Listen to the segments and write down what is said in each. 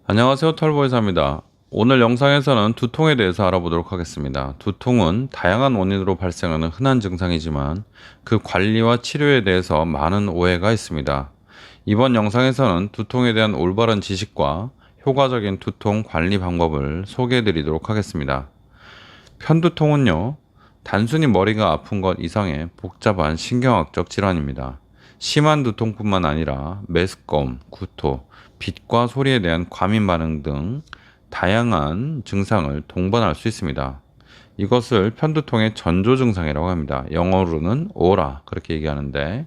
안녕하세요, 털보이사입니다. 오늘 영상에서는 두통에 대해서 알아보도록 하겠습니다. 두통은 다양한 원인으로 발생하는 흔한 증상이지만 그 관리와 치료에 대해서 많은 오해가 있습니다. 이번 영상에서는 두통에 대한 올바른 지식과 효과적인 두통 관리 방법을 소개해 드리도록 하겠습니다. 편두통은요, 단순히 머리가 아픈 것 이상의 복잡한 신경학적 질환입니다. 심한 두통뿐만 아니라 메스꺼움, 구토, 빛과 소리에 대한 과민 반응 등 다양한 증상을 동반할 수 있습니다. 이것을 편두통의 전조 증상이라고 합니다. 영어로는 오라 그렇게 얘기하는데,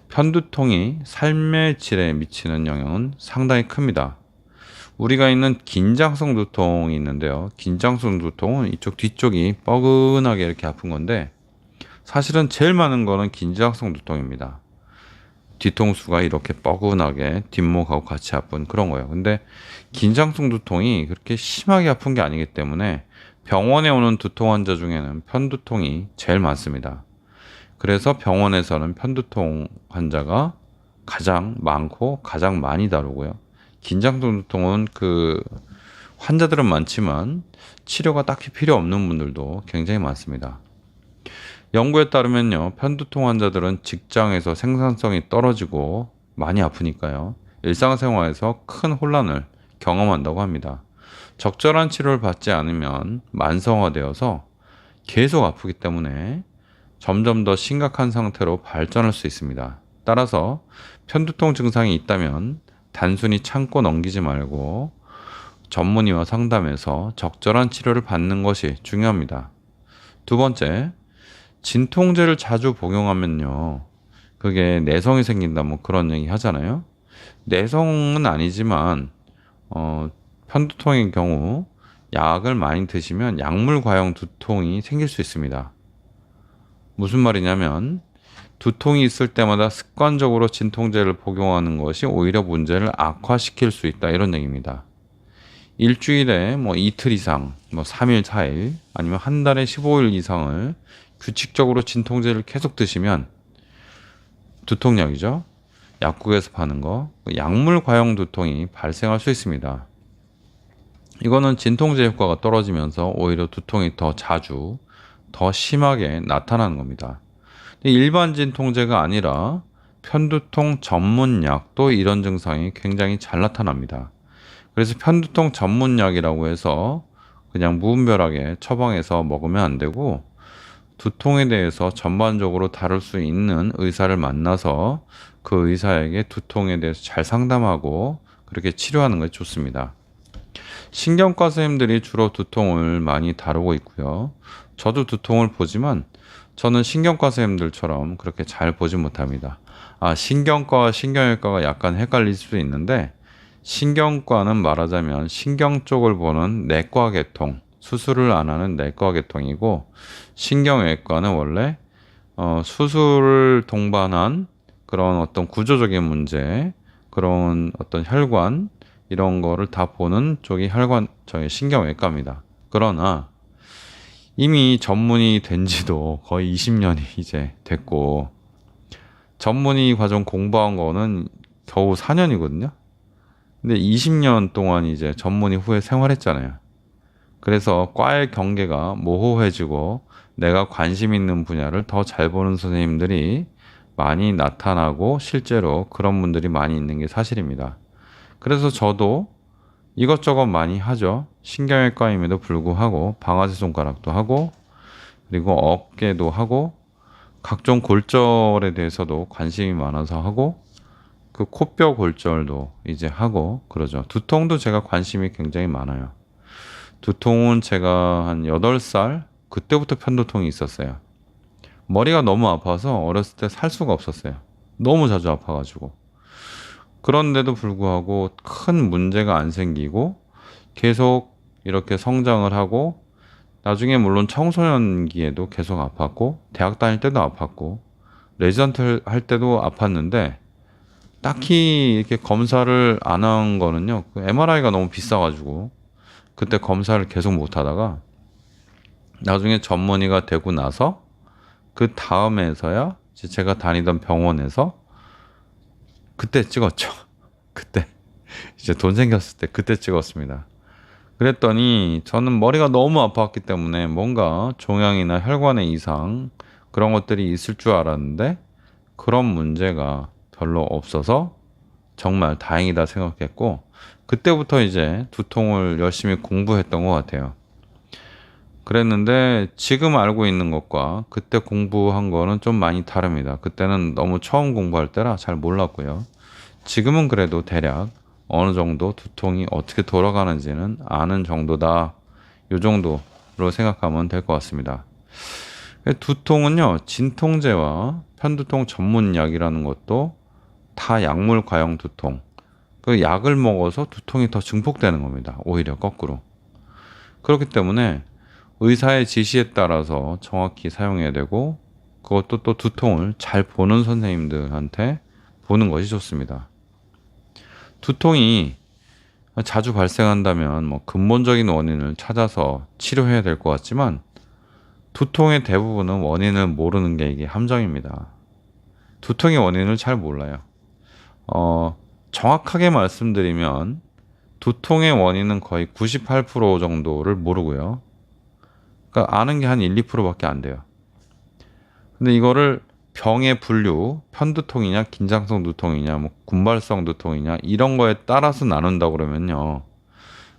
편두통이 삶의 질에 미치는 영향은 상당히 큽니다. 우리가 있는 긴장성 두통이 있는데요. 긴장성 두통은 이쪽 뒤쪽이 뻐근하게 이렇게 아픈 건데, 사실은 제일 많은 거는 긴장성 두통입니다. 뒤통수가 이렇게 뻐근하게 뒷목하고 같이 아픈 그런 거예요. 근데 긴장성 두통이 그렇게 심하게 아픈 게 아니기 때문에 병원에 오는 두통 환자 중에는 편두통이 제일 많습니다. 그래서 병원에서는 편두통 환자가 가장 많고 가장 많이 다루고요. 긴장성 두통은 환자들은 많지만 치료가 딱히 필요 없는 분들도 굉장히 많습니다. 연구에 따르면요, 편두통 환자들은 직장에서 생산성이 떨어지고 많이 아프니까요, 일상생활에서 큰 혼란을 경험한다고 합니다. 적절한 치료를 받지 않으면 만성화되어서 계속 아프기 때문에 점점 더 심각한 상태로 발전할 수 있습니다. 따라서 편두통 증상이 있다면 단순히 참고 넘기지 말고 전문의와 상담해서 적절한 치료를 받는 것이 중요합니다. 두 번째, 진통제를 자주 복용하면요, 그게 내성이 생긴다 뭐 그런 얘기 하잖아요. 내성은 아니지만 편두통의 경우 약을 많이 드시면 약물 과용 두통이 생길 수 있습니다. 무슨 말이냐면, 두통이 있을 때마다 습관적으로 진통제를 복용하는 것이 오히려 문제를 악화시킬 수 있다, 이런 얘기입니다. 일주일에 뭐 이틀 이상, 뭐 3일, 4일, 아니면 한 달에 15일 이상을 규칙적으로 진통제를 계속 드시면, 두통약이죠, 약국에서 파는 거, 약물 과용 두통이 발생할 수 있습니다. 이거는 진통제 효과가 떨어지면서 오히려 두통이 더 자주, 더 심하게 나타나는 겁니다. 일반 진통제가 아니라 편두통 전문 약도 이런 증상이 굉장히 잘 나타납니다. 그래서 편두통 전문 약이라고 해서 그냥 무분별하게 처방해서 먹으면 안 되고, 두통에 대해서 전반적으로 다룰 수 있는 의사를 만나서 그 의사에게 두통에 대해서 잘 상담하고 그렇게 치료하는 것이 좋습니다. 신경과 선생님들이 주로 두통을 많이 다루고 있고요. 저도 두통을 보지만 저는 신경과 선생님들처럼 그렇게 잘 보지 못합니다. 신경과와 신경외과가 약간 헷갈릴 수도 있는데, 신경과는 말하자면 신경 쪽을 보는 내과 계통, 수술을 안 하는 내과 계통이고, 신경외과는 원래 수술을 동반한 그런 어떤 구조적인 문제, 그런 어떤 혈관 이런 거를 다 보는 쪽이 저희 신경외과입니다. 그러나 이미 전문의 된 지도 거의 20년이 이제 됐고, 전문의 과정 공부한 거는 겨우 4년이거든요. 근데 20년 동안 이제 전문의 후에 생활했잖아요. 그래서 과의 경계가 모호해지고 내가 관심 있는 분야를 더 잘 보는 선생님들이 많이 나타나고 실제로 그런 분들이 많이 있는 게 사실입니다. 그래서 저도 이것저것 많이 하죠. 신경외과임에도 불구하고 방아쇠 손가락도 하고, 그리고 어깨도 하고, 각종 골절에 대해서도 관심이 많아서 하고, 그 코뼈 골절도 이제 하고 그러죠. 두통도 제가 관심이 굉장히 많아요. 두통은 제가 한 8살 그때부터 편두통이 있었어요. 머리가 너무 아파서 어렸을 때 살 수가 없었어요. 너무 자주 아파가지고. 그런데도 불구하고 큰 문제가 안 생기고 계속 이렇게 성장을 하고, 나중에 물론 청소년기에도 계속 아팠고, 대학 다닐 때도 아팠고, 레지던트 할 때도 아팠는데, 딱히 이렇게 검사를 안 한 거는요, 그 MRI가 너무 비싸가지고 그때 검사를 계속 못 하다가 나중에 전문의가 되고 나서 그 다음에서야 이제 제가 다니던 병원에서 그때 찍었죠. 그때 이제 돈 생겼을 때 그때 찍었습니다. 그랬더니 저는 머리가 너무 아팠기 때문에 뭔가 종양이나 혈관의 이상 그런 것들이 있을 줄 알았는데 그런 문제가 별로 없어서 정말 다행이다 생각했고 그때부터 이제 두통을 열심히 공부했던 것 같아요. 그랬는데 지금 알고 있는 것과 그때 공부한 거는 좀 많이 다릅니다. 그때는 너무 처음 공부할 때라 잘 몰랐고요. 지금은 그래도 대략 어느 정도 두통이 어떻게 돌아가는지는 아는 정도다. 요 정도로 생각하면 될 것 같습니다. 두통은요, 진통제와 편두통 전문약이라는 것도 다 약물 과용 두통. 그 약을 먹어서 두통이 더 증폭되는 겁니다. 오히려 거꾸로. 그렇기 때문에 의사의 지시에 따라서 정확히 사용해야 되고 그것도 또 두통을 잘 보는 선생님들한테 보는 것이 좋습니다. 두통이 자주 발생한다면 뭐 근본적인 원인을 찾아서 치료해야 될 것 같지만 두통의 대부분은 원인을 모르는 게 이게 함정입니다. 두통의 원인을 잘 몰라요. 정확하게 말씀드리면 두통의 원인은 거의 98% 정도를 모르고요. 그러니까 아는 게 한 1, 2%밖에 안 돼요. 근데 이거를 병의 분류, 편두통이냐, 긴장성 두통이냐, 뭐 군발성 두통이냐 이런 거에 따라서 나눈다고 그러면요.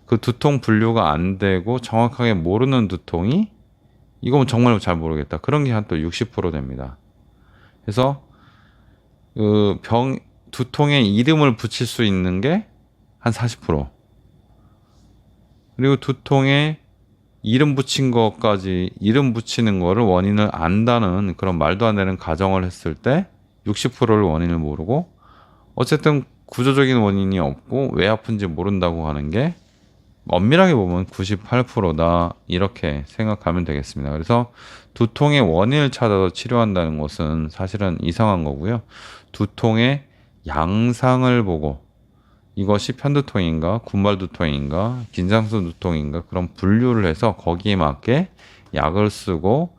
그 두통 분류가 안 되고 정확하게 모르는 두통이 이건 정말 잘 모르겠다. 그런 게 한 또 60% 됩니다. 그래서 그 두통에 이름을 붙일 수 있는 게 한 40%. 그리고 두통에 이름 붙인 것까지 이름 붙이는 거를 원인을 안다는 그런 말도 안 되는 가정을 했을 때 60%를 원인을 모르고 어쨌든 구조적인 원인이 없고 왜 아픈지 모른다고 하는 게 엄밀하게 보면 98%다 이렇게 생각하면 되겠습니다. 그래서 두통의 원인을 찾아서 치료한다는 것은 사실은 이상한 거고요. 두통의 양상을 보고 이것이 편두통인가, 군발두통인가, 긴장성 두통인가 그런 분류를 해서 거기에 맞게 약을 쓰고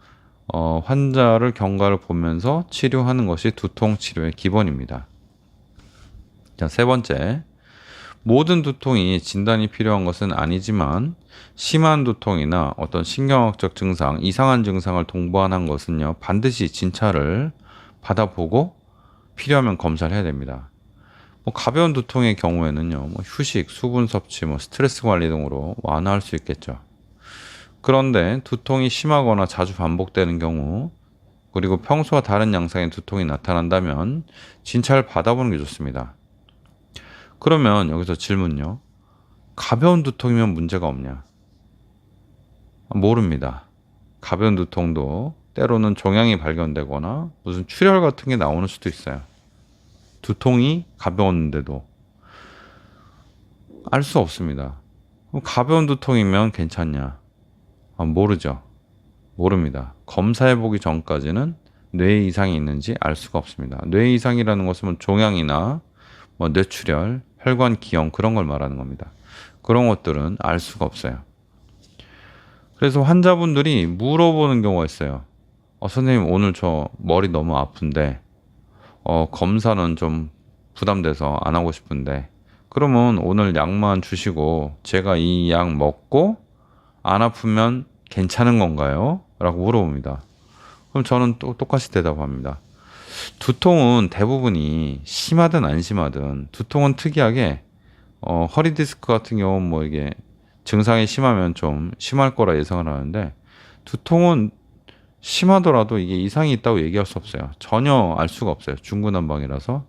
환자를 경과를 보면서 치료하는 것이 두통 치료의 기본입니다. 자, 세 번째. 모든 두통이 진단이 필요한 것은 아니지만 심한 두통이나 어떤 신경학적 증상, 이상한 증상을 동반한 것은요, 반드시 진찰을 받아보고 필요하면 검사를 해야 됩니다. 뭐 가벼운 두통의 경우에는요, 뭐 휴식, 수분 섭취, 뭐 스트레스 관리 등으로 완화할 수 있겠죠. 그런데 두통이 심하거나 자주 반복되는 경우, 그리고 평소와 다른 양상의 두통이 나타난다면 진찰을 받아보는 게 좋습니다. 그러면 여기서 질문요. 가벼운 두통이면 문제가 없냐? 모릅니다. 가벼운 두통도 때로는 종양이 발견되거나 무슨 출혈 같은 게 나오는 수도 있어요. 두통이 가벼웠는데도 알 수 없습니다. 그럼 가벼운 두통이면 괜찮냐? 모르죠. 모릅니다. 검사해보기 전까지는 뇌 이상이 있는지 알 수가 없습니다. 뇌 이상이라는 것은 종양이나 뭐 뇌출혈, 혈관 기형 그런 걸 말하는 겁니다. 그런 것들은 알 수가 없어요. 그래서 환자분들이 물어보는 경우가 있어요. 선생님 오늘 저 머리 너무 아픈데 검사는 좀 부담돼서 안 하고 싶은데 그러면 오늘 약만 주시고 제가 이 약 먹고 안 아프면 괜찮은 건가요? 라고 물어봅니다. 그럼 저는 또 똑같이 대답합니다. 두통은 대부분이 심하든 안 심하든 두통은 특이하게 허리 디스크 같은 경우는 뭐 이게 증상이 심하면 좀 심할 거라 예상을 하는데 두통은 심하더라도 이게 이상이 있다고 얘기할 수 없어요. 전혀 알 수가 없어요. 중구난방이라서.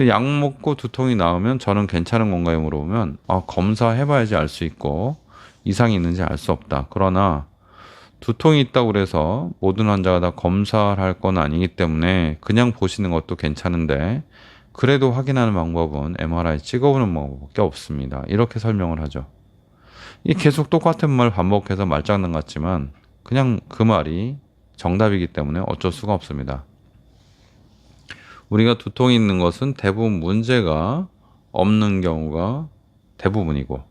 약 먹고 두통이 나오면 저는 괜찮은 건가요? 물어보면 검사해봐야지 알 수 있고 이상이 있는지 알 수 없다. 그러나 두통이 있다고 그래서 모든 환자가 다 검사를 할 건 아니기 때문에 그냥 보시는 것도 괜찮은데 그래도 확인하는 방법은 MRI 찍어보는 방법밖에 없습니다. 이렇게 설명을 하죠. 이 계속 똑같은 말 반복해서 말장난 같지만 그냥 그 말이 정답이기 때문에 어쩔 수가 없습니다. 우리가 두통이 있는 것은 대부분 문제가 없는 경우가 대부분이고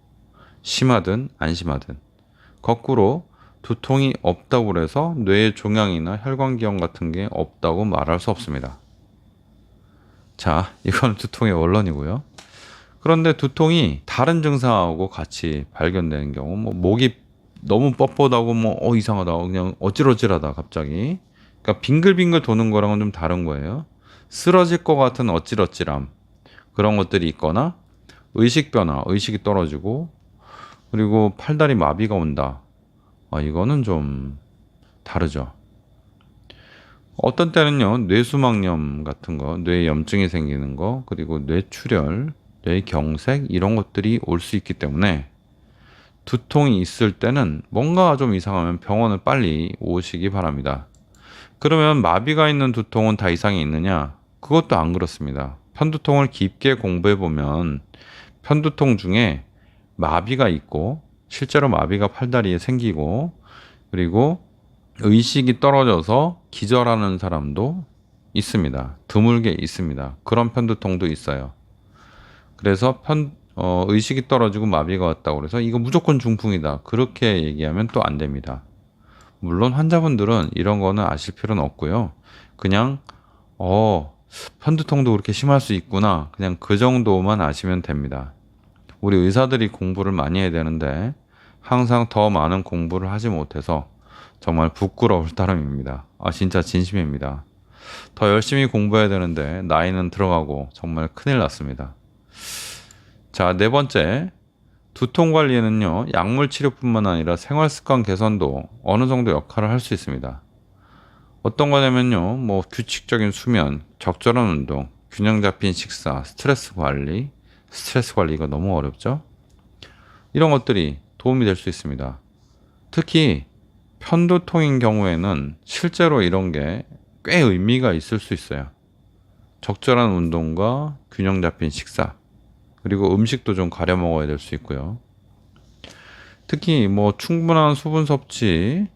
심하든 안 심하든. 거꾸로 두통이 없다고 해서 뇌의 종양이나 혈관기형 같은 게 없다고 말할 수 없습니다. 자, 이건 두통의 원론이고요. 그런데 두통이 다른 증상하고 같이 발견되는 경우, 뭐 목이 너무 뻣뻣하고 뭐 이상하다, 그냥 어질어질하다 갑자기. 그러니까 빙글빙글 도는 거랑은 좀 다른 거예요. 쓰러질 것 같은 어질어질함, 그런 것들이 있거나 의식 변화, 의식이 떨어지고, 그리고 팔다리 마비가 온다. 이거는 좀 다르죠. 어떤 때는요, 뇌수막염 같은 거, 뇌에 염증이 생기는 거, 그리고 뇌출혈, 뇌경색 이런 것들이 올 수 있기 때문에 두통이 있을 때는 뭔가 좀 이상하면 병원을 빨리 오시기 바랍니다. 그러면 마비가 있는 두통은 다 이상이 있느냐? 그것도 안 그렇습니다. 편두통을 깊게 공부해 보면 편두통 중에 마비가 있고 실제로 마비가 팔다리에 생기고 그리고 의식이 떨어져서 기절하는 사람도 있습니다. 드물게 있습니다. 그런 편두통도 있어요. 그래서 의식이 떨어지고 마비가 왔다고 그래서 이거 무조건 중풍이다. 그렇게 얘기하면 또 안 됩니다. 물론 환자분들은 이런 거는 아실 필요는 없고요. 그냥 편두통도 그렇게 심할 수 있구나. 그냥 그 정도만 아시면 됩니다. 우리 의사들이 공부를 많이 해야 되는데 항상 더 많은 공부를 하지 못해서 정말 부끄러울 따름입니다. 진짜 진심입니다. 더 열심히 공부해야 되는데 나이는 들어가고 정말 큰일 났습니다. 자, 네 번째. 두통 관리에는요, 약물 치료뿐만 아니라 생활 습관 개선도 어느 정도 역할을 할 수 있습니다. 어떤 거냐면요, 뭐 규칙적인 수면, 적절한 운동, 균형 잡힌 식사, 스트레스 관리 이거 너무 어렵죠? 이런 것들이 도움이 될 수 있습니다. 특히 편두통인 경우에는 실제로 이런 게 꽤 의미가 있을 수 있어요. 적절한 운동과 균형 잡힌 식사, 그리고 음식도 좀 가려 먹어야 될 수 있고요. 특히 뭐 충분한 수분 섭취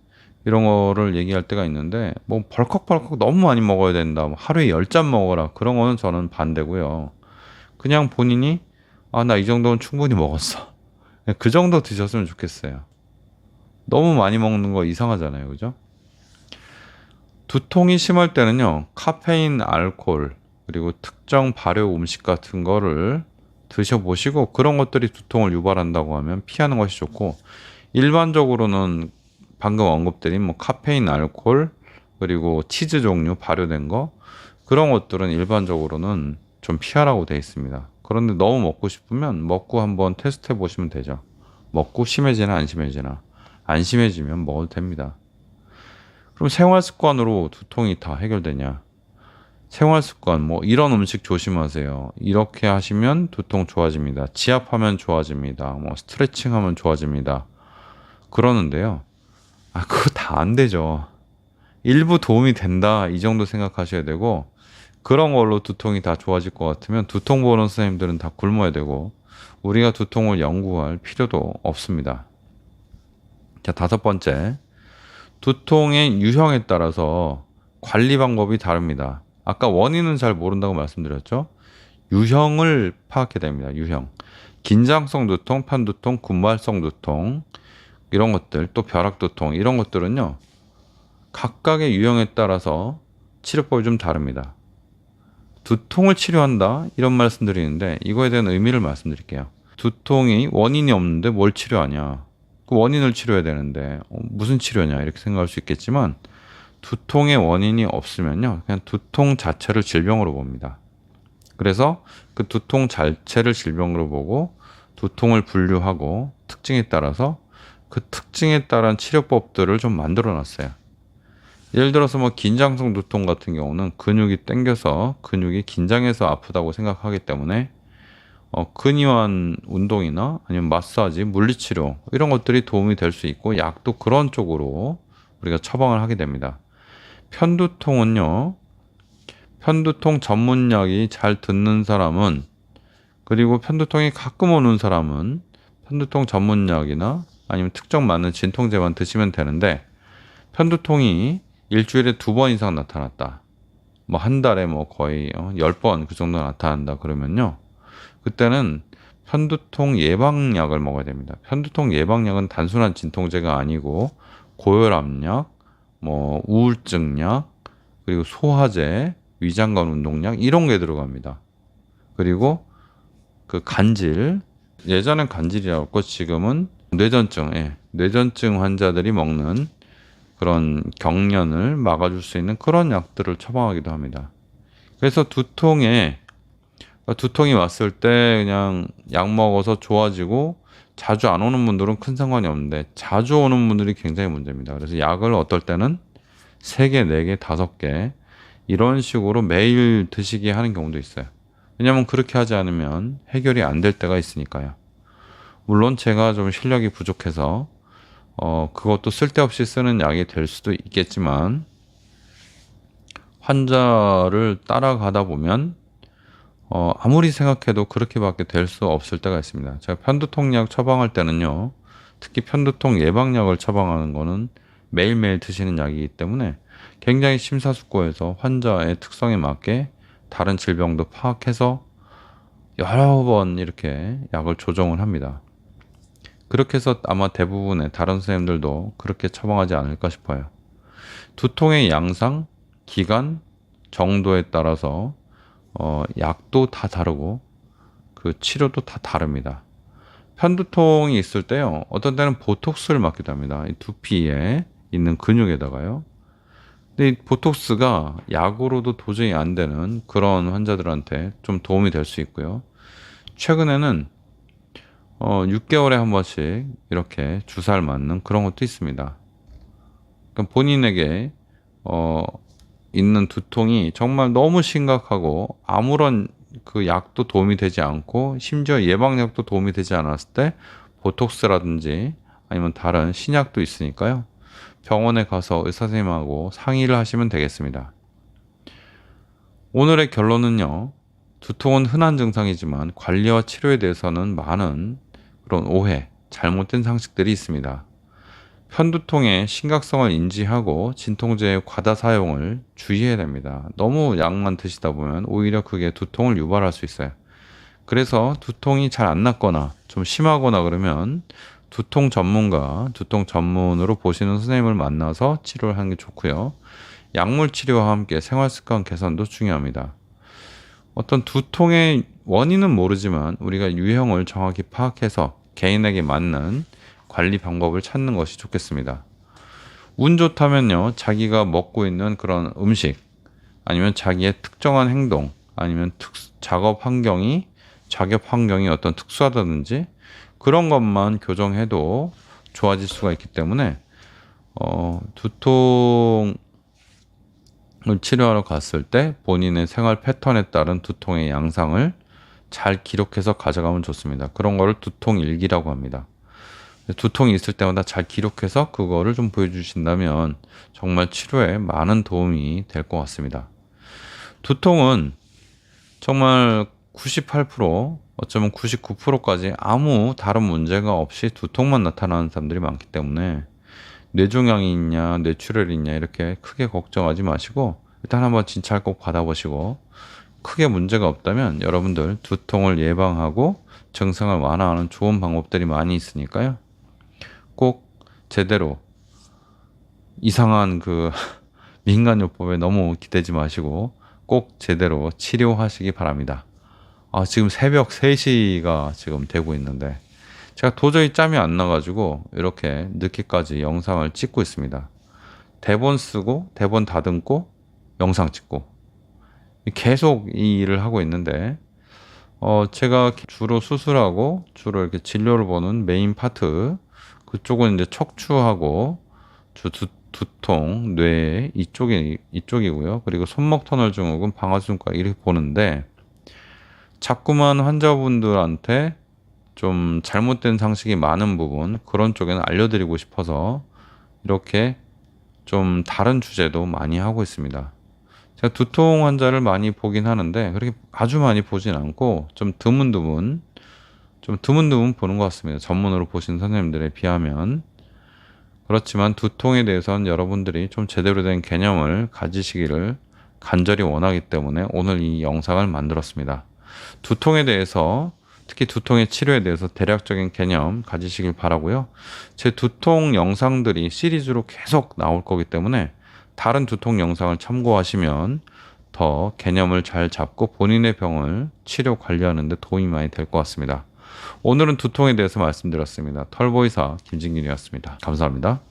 이런 거를 얘기할 때가 있는데 뭐 벌컥벌컥 너무 많이 먹어야 된다. 뭐 하루에 10잔 먹어라. 그런 거는 저는 반대고요. 그냥 본인이 나 이 정도는 충분히 먹었어. 그 정도 드셨으면 좋겠어요. 너무 많이 먹는 거 이상하잖아요. 그죠? 두통이 심할 때는요. 카페인, 알코올, 그리고 특정 발효 음식 같은 거를 드셔보시고 그런 것들이 두통을 유발한다고 하면 피하는 것이 좋고 일반적으로는 방금 언급드린 뭐 카페인, 알코올, 그리고 치즈 종류 발효된 거 그런 것들은 일반적으로는 좀 피하라고 되어 있습니다. 그런데 너무 먹고 싶으면 먹고 한번 테스트 해 보시면 되죠. 먹고 심해지나 안 심해지나. 안 심해지면 먹어도 됩니다. 그럼 생활 습관으로 두통이 다 해결되냐? 생활 습관, 뭐 이런 음식 조심하세요. 이렇게 하시면 두통 좋아집니다. 지압하면 좋아집니다. 뭐 스트레칭 하면 좋아집니다. 그러는데요. 그거 다 안 되죠. 일부 도움이 된다. 이 정도 생각하셔야 되고, 그런 걸로 두통이 다 좋아질 것 같으면 두통 보는 선생님들은 다 굶어야 되고, 우리가 두통을 연구할 필요도 없습니다. 자, 다섯 번째. 두통의 유형에 따라서 관리 방법이 다릅니다. 아까 원인은 잘 모른다고 말씀드렸죠? 유형을 파악해야 됩니다. 유형. 긴장성 두통, 편두통, 군말성 두통 이런 것들, 또 벼락두통 이런 것들은요. 각각의 유형에 따라서 치료법이 좀 다릅니다. 두통을 치료한다 이런 말씀드리는데 이거에 대한 의미를 말씀드릴게요. 두통이 원인이 없는데 뭘 치료하냐? 그 원인을 치료해야 되는데 무슨 치료냐 이렇게 생각할 수 있겠지만 두통의 원인이 없으면요 그냥 두통 자체를 질병으로 봅니다. 그래서 그 두통 자체를 질병으로 보고 두통을 분류하고 특징에 따라서 그 특징에 따른 치료법들을 좀 만들어 놨어요. 예를 들어서 뭐 긴장성 두통 같은 경우는 근육이 당겨서 근육이 긴장해서 아프다고 생각하기 때문에 근이완 운동이나 아니면 마사지, 물리치료 이런 것들이 도움이 될 수 있고 약도 그런 쪽으로 우리가 처방을 하게 됩니다. 편두통은요. 편두통 전문약이 잘 듣는 사람은 그리고 편두통이 가끔 오는 사람은 편두통 전문약이나 아니면 특정 맞는 진통제만 드시면 되는데 편두통이 일주일에 2번 이상 나타났다. 뭐 한 달에 뭐 거의 10번 그 정도 나타난다 그러면요. 그때는 편두통 예방약을 먹어야 됩니다. 편두통 예방약은 단순한 진통제가 아니고 고혈압약, 뭐 우울증약, 그리고 소화제, 위장관 운동약 이런 게 들어갑니다. 그리고 그 간질, 예전엔 간질이라고 지금은 뇌전증, 뇌전증 환자들이 먹는 그런 경련을 막아줄 수 있는 그런 약들을 처방하기도 합니다. 그래서 두통이 왔을 때 그냥 약 먹어서 좋아지고 자주 안 오는 분들은 큰 상관이 없는데 자주 오는 분들이 굉장히 문제입니다. 그래서 약을 어떨 때는 3개, 4개, 5개 이런 식으로 매일 드시게 하는 경우도 있어요. 왜냐하면 그렇게 하지 않으면 해결이 안 될 때가 있으니까요. 물론 제가 좀 실력이 부족해서 그것도 쓸데없이 쓰는 약이 될 수도 있겠지만 환자를 따라가다 보면 아무리 생각해도 그렇게밖에 될 수 없을 때가 있습니다. 제가 편두통약 처방할 때는요, 특히 편두통 예방약을 처방하는 거는 매일매일 드시는 약이기 때문에 굉장히 심사숙고해서 환자의 특성에 맞게 다른 질병도 파악해서 여러 번 이렇게 약을 조정을 합니다. 그렇게 해서 아마 대부분의 다른 선생님들도 그렇게 처방하지 않을까 싶어요. 두통의 양상, 기간, 정도에 따라서 약도 다 다르고 그 치료도 다 다릅니다. 편두통이 있을 때요, 어떤 때는 보톡스를 맞기도 합니다. 이 두피에 있는 근육에다가요. 근데 이 보톡스가 약으로도 도저히 안 되는 그런 환자들한테 좀 도움이 될 수 있고요. 최근에는 6개월에 한 번씩 이렇게 주사를 맞는 그런 것도 있습니다. 그러니까 본인에게 있는 두통이 정말 너무 심각하고 아무런 그 약도 도움이 되지 않고 심지어 예방약도 도움이 되지 않았을 때 보톡스라든지 아니면 다른 신약도 있으니까요. 병원에 가서 의사 선생님하고 상의를 하시면 되겠습니다. 오늘의 결론은요. 두통은 흔한 증상이지만 관리와 치료에 대해서는 많은 그런 오해, 잘못된 상식들이 있습니다. 편두통의 심각성을 인지하고 진통제의 과다 사용을 주의해야 됩니다. 너무 약만 드시다 보면 오히려 그게 두통을 유발할 수 있어요. 그래서 두통이 잘 안 낫거나 좀 심하거나 그러면 두통 전문으로 보시는 선생님을 만나서 치료를 하는 게 좋고요. 약물 치료와 함께 생활 습관 개선도 중요합니다. 어떤 두통의 원인은 모르지만 우리가 유형을 정확히 파악해서 개인에게 맞는 관리 방법을 찾는 것이 좋겠습니다. 운 좋다면요, 자기가 먹고 있는 그런 음식, 아니면 자기의 특정한 행동, 아니면 작업 환경이 어떤 특수하다든지 그런 것만 교정해도 좋아질 수가 있기 때문에 두통을 치료하러 갔을 때 본인의 생활 패턴에 따른 두통의 양상을 잘 기록해서 가져가면 좋습니다. 그런 거를 두통 일기라고 합니다. 두통이 있을 때마다 잘 기록해서 그거를 좀 보여주신다면 정말 치료에 많은 도움이 될 것 같습니다. 두통은 정말 98%, 어쩌면 99%까지 아무 다른 문제가 없이 두통만 나타나는 사람들이 많기 때문에 뇌종양이 있냐, 뇌출혈이 있냐 이렇게 크게 걱정하지 마시고 일단 한번 진찰 꼭 받아보시고 크게 문제가 없다면 여러분들 두통을 예방하고 증상을 완화하는 좋은 방법들이 많이 있으니까요. 꼭 제대로 이상한 그 민간요법에 너무 기대지 마시고 꼭 제대로 치료하시기 바랍니다. 지금 새벽 3시가 지금 되고 있는데 제가 도저히 짬이 안 나가지고 이렇게 늦게까지 영상을 찍고 있습니다. 대본 쓰고 대본 다듬고 영상 찍고 계속 이 일을 하고 있는데 제가 주로 수술하고 주로 이렇게 진료를 보는 메인 파트 그쪽은 이제 척추하고 두통, 뇌 이쪽이고요. 그리고 손목 터널 증후군, 방아순과 이렇게 보는데 자꾸만 환자분들한테 좀 잘못된 상식이 많은 부분 그런 쪽에는 알려드리고 싶어서 이렇게 좀 다른 주제도 많이 하고 있습니다. 제가 두통 환자를 많이 보긴 하는데 그렇게 아주 많이 보진 않고 좀 드문드문 보는 것 같습니다. 전문으로 보신 선생님들에 비하면. 그렇지만 두통에 대해서는 여러분들이 좀 제대로 된 개념을 가지시기를 간절히 원하기 때문에 오늘 이 영상을 만들었습니다. 두통에 대해서 특히 두통의 치료에 대해서 대략적인 개념 가지시길 바라고요. 제 두통 영상들이 시리즈로 계속 나올 거기 때문에 다른 두통 영상을 참고하시면 더 개념을 잘 잡고 본인의 병을 치료 관리하는 데 도움이 많이 될 것 같습니다. 오늘은 두통에 대해서 말씀드렸습니다. 털보이사 김진균이었습니다. 감사합니다.